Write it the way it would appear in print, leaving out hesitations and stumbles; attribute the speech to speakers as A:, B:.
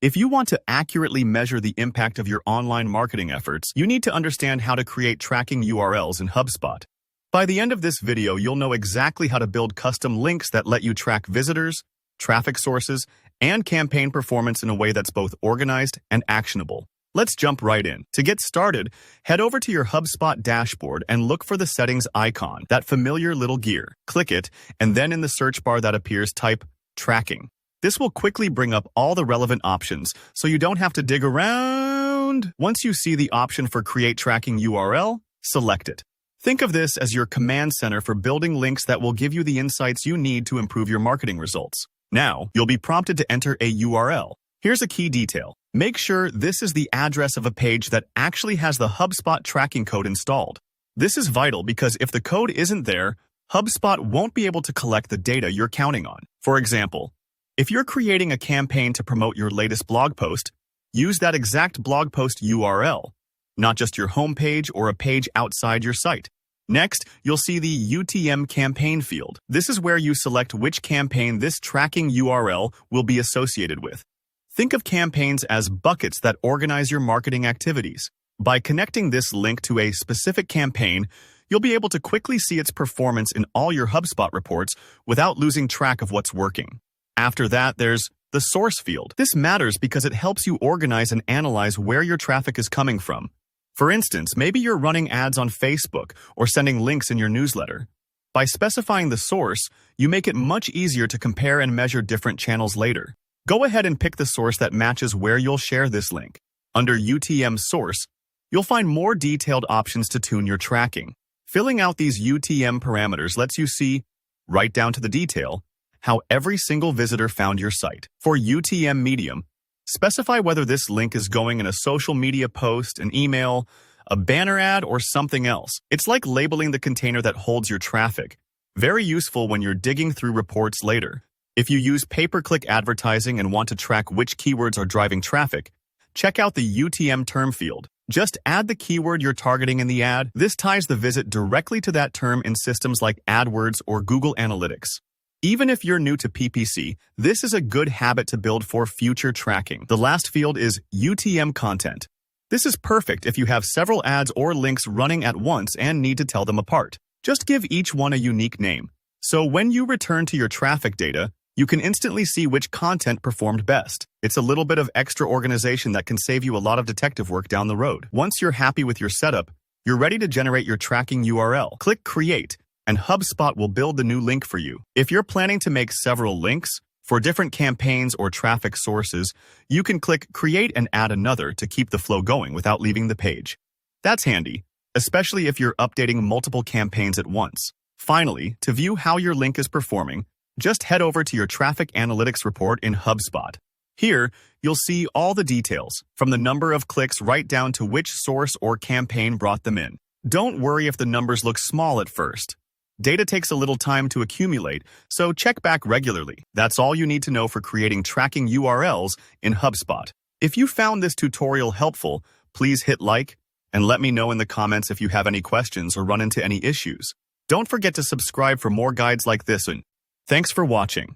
A: If you want to accurately measure the impact of your online marketing efforts, you need to understand how to create tracking URLs in HubSpot. By the end of this video, you'll know exactly how to build custom links that let you track visitors, traffic sources, and campaign performance in a way that's both organized and actionable. Let's jump right in. To get started, head over to your HubSpot dashboard and look for the settings icon, that familiar little gear. Click it, and then in the search bar that appears, type tracking. This will quickly bring up all the relevant options, so you don't have to dig around. Once you see the option for Create Tracking URL, select it. Think of this as your command center for building links that will give you the insights you need to improve your marketing results. Now, you'll be prompted to enter a URL. Here's a key detail. Make sure this is the address of a page that actually has the HubSpot tracking code installed. This is vital because if the code isn't there, HubSpot won't be able to collect the data you're counting on. For example, if you're creating a campaign to promote your latest blog post, use that exact blog post URL, not just your homepage or a page outside your site. Next, you'll see the UTM campaign field. This is where you select which campaign this tracking URL will be associated with. Think of campaigns as buckets that organize your marketing activities. By connecting this link to a specific campaign, you'll be able to quickly see its performance in all your HubSpot reports without losing track of what's working. After that, there's the source field. This matters because it helps you organize and analyze where your traffic is coming from. For instance, maybe you're running ads on Facebook or sending links in your newsletter. By specifying the source, you make it much easier to compare and measure different channels later. Go ahead and pick the source that matches where you'll share this link. Under UTM source, you'll find more detailed options to tune your tracking. Filling out these UTM parameters lets you see, right down to the detail, how every single visitor found your site. For UTM medium, specify whether this link is going in a social media post, an email, a banner ad, or something else. It's like labeling the container that holds your traffic. Very useful when you're digging through reports later. If you use pay-per-click advertising and want to track which keywords are driving traffic, check out the UTM term field. Just add the keyword you're targeting in the ad. This ties the visit directly to that term in systems like AdWords or Google Analytics. Even if you're new to PPC, this is a good habit to build for future tracking. The last field is UTM content. This is perfect if you have several ads or links running at once and need to tell them apart. Just give each one a unique name. So when you return to your traffic data, you can instantly see which content performed best. It's a little bit of extra organization that can save you a lot of detective work down the road. Once you're happy with your setup, you're ready to generate your tracking URL. Click Create, and HubSpot will build the new link for you. If you're planning to make several links for different campaigns or traffic sources, you can click Create and add another to keep the flow going without leaving the page. That's handy, especially if you're updating multiple campaigns at once. Finally, to view how your link is performing, just head over to your traffic analytics report in HubSpot. Here, you'll see all the details, from the number of clicks right down to which source or campaign brought them in. Don't worry if the numbers look small at first. Data takes a little time to accumulate, so check back regularly. That's all you need to know for creating tracking URLs in HubSpot. If you found this tutorial helpful, please hit like and let me know in the comments if you have any questions or run into any issues. Don't forget to subscribe for more guides like this, and thanks for watching.